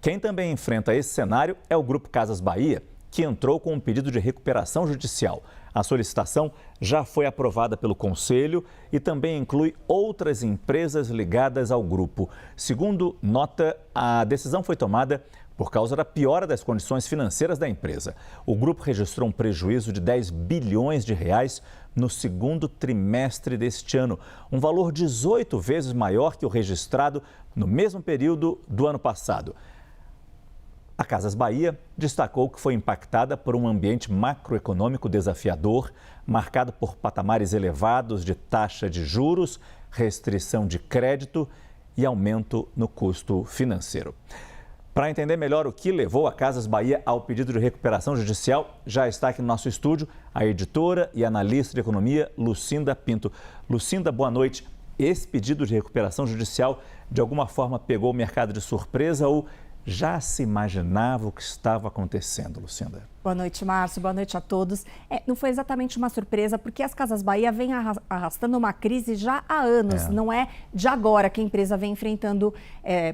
Quem também enfrenta esse cenário é o Grupo Casas Bahia, que entrou com um pedido de recuperação judicial. A solicitação já foi aprovada pelo Conselho e também inclui outras empresas ligadas ao grupo. Segundo nota, a decisão foi tomada por causa da piora das condições financeiras da empresa. O grupo registrou um prejuízo de 10 bilhões de reais no segundo trimestre deste ano, um valor 18 vezes maior que o registrado no mesmo período do ano passado. A Casas Bahia destacou que foi impactada por um ambiente macroeconômico desafiador, marcado por patamares elevados de taxa de juros, restrição de crédito e aumento no custo financeiro. Para entender melhor o que levou a Casas Bahia ao pedido de recuperação judicial, já está aqui no nosso estúdio a editora e analista de economia Lucinda Pinto. Lucinda, boa noite. Esse pedido de recuperação judicial de alguma forma pegou o mercado de surpresa ou já se imaginava o que estava acontecendo, Lucinda? Boa noite, Márcio. Boa noite a todos. Não foi exatamente uma surpresa, porque as Casas Bahia vêm arrastando uma crise já há anos. Não é de agora que a empresa vem enfrentando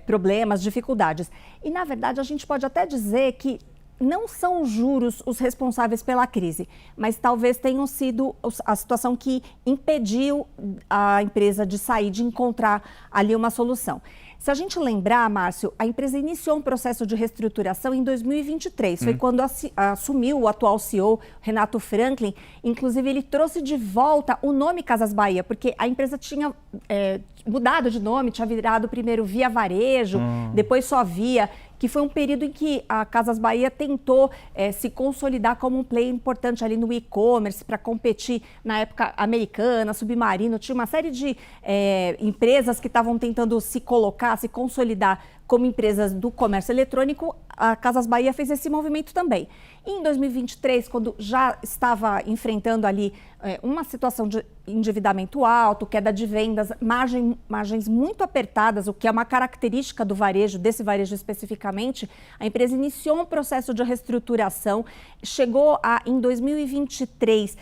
problemas, dificuldades. E, na verdade, a gente pode até dizer que não são os juros os responsáveis pela crise, mas talvez tenham sido a situação que impediu a empresa de sair, de encontrar ali uma solução. Se a gente lembrar, Márcio, a empresa iniciou um processo de reestruturação em 2023. Foi quando assumiu o atual CEO, Renato Franklin. Inclusive, ele trouxe de volta o nome Casas Bahia, porque a empresa tinha mudado de nome, tinha virado primeiro Via Varejo, depois só Via, que foi um período em que a Casas Bahia tentou se consolidar como um player importante ali no e-commerce para competir na época Americana, Submarino. Tinha uma série de empresas que estavam tentando se colocar, se consolidar como empresas do comércio eletrônico. A Casas Bahia fez esse movimento também. E em 2023, quando já estava enfrentando ali uma situação de endividamento alto, queda de vendas, margens muito apertadas, o que é uma característica do varejo, desse varejo especificamente, a empresa iniciou um processo de reestruturação, chegou a, em 2023,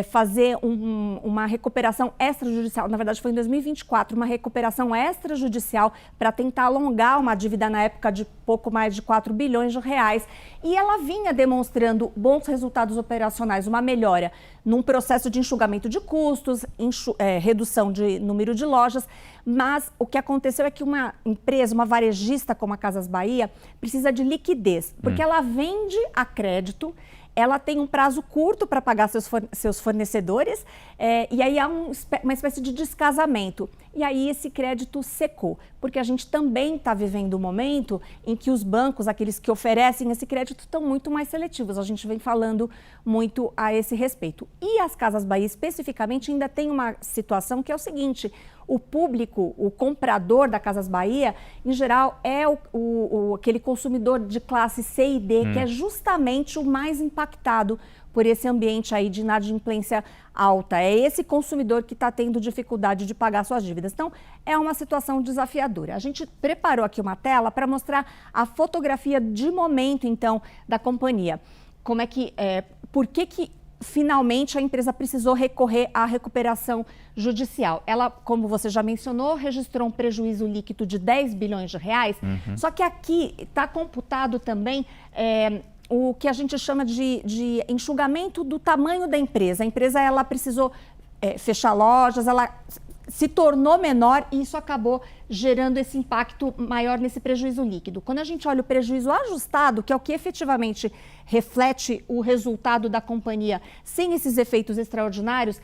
fazer uma recuperação extrajudicial, na verdade foi em 2024, uma recuperação extrajudicial para tentar alongar uma dívida na época de pouco mais de 4 bilhões de reais, e ela vinha demonstrando bons resultados operacionais, uma melhora num processo de enxugamento de custos, redução de número de lojas, mas o que aconteceu é que uma empresa, uma varejista como a Casas Bahia, precisa de liquidez, porque ela vende a crédito, ela tem um prazo curto para pagar seus fornecedores e aí há uma espécie de descasamento. E aí esse crédito secou, porque a gente também está vivendo um momento em que os bancos, aqueles que oferecem esse crédito, estão muito mais seletivos. A gente vem falando muito a esse respeito. E as Casas Bahia, especificamente, ainda tem uma situação que é o seguinte: o público, o comprador da Casas Bahia, em geral, é aquele consumidor de classe C e D, que é justamente o mais impactado por esse ambiente aí de inadimplência alta. É esse consumidor que está tendo dificuldade de pagar suas dívidas. Então, é uma situação desafiadora. A gente preparou aqui uma tela para mostrar a fotografia de momento, então, da companhia. Como é que, por que finalmente a empresa precisou recorrer à recuperação judicial? Ela, como você já mencionou, registrou um prejuízo líquido de 10 bilhões de reais, só que aqui está computado também o que a gente chama de enxugamento do tamanho da empresa. A empresa ela precisou fechar lojas, ela se tornou menor e isso acabou gerando esse impacto maior nesse prejuízo líquido. Quando a gente olha o prejuízo ajustado, que é o que efetivamente reflete o resultado da companhia sem esses efeitos extraordinários,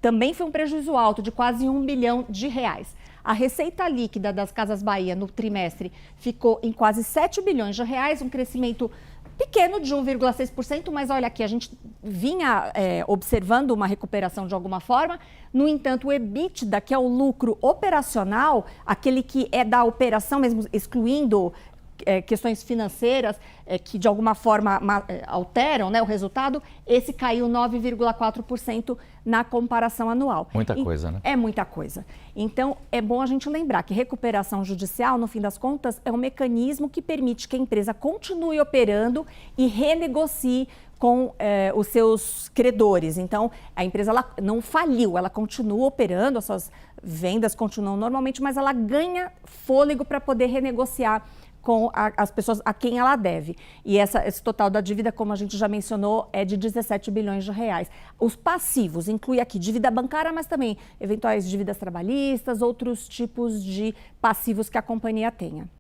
também foi um prejuízo alto de quase 1 bilhão de reais. A receita líquida das Casas Bahia no trimestre ficou em quase 7 bilhões de reais, um crescimento pequeno de 1,6%, mas olha aqui, a gente vinha observando uma recuperação de alguma forma. No entanto, o EBITDA, que é o lucro operacional, aquele que é da operação mesmo, excluindo questões financeiras que de alguma forma alteram, né, o resultado, esse caiu 9,4% na comparação anual. Muita coisa, né? É muita coisa. Então, é bom a gente lembrar que recuperação judicial, no fim das contas, é um mecanismo que permite que a empresa continue operando e renegocie com os seus credores. Então, a empresa ela não faliu, ela continua operando, as suas vendas continuam normalmente, mas ela ganha fôlego para poder renegociar com as pessoas a quem ela deve. E esse total da dívida, como a gente já mencionou, é de 17 bilhões de reais. Os passivos inclui aqui dívida bancária, mas também eventuais dívidas trabalhistas, outros tipos de passivos que a companhia tenha.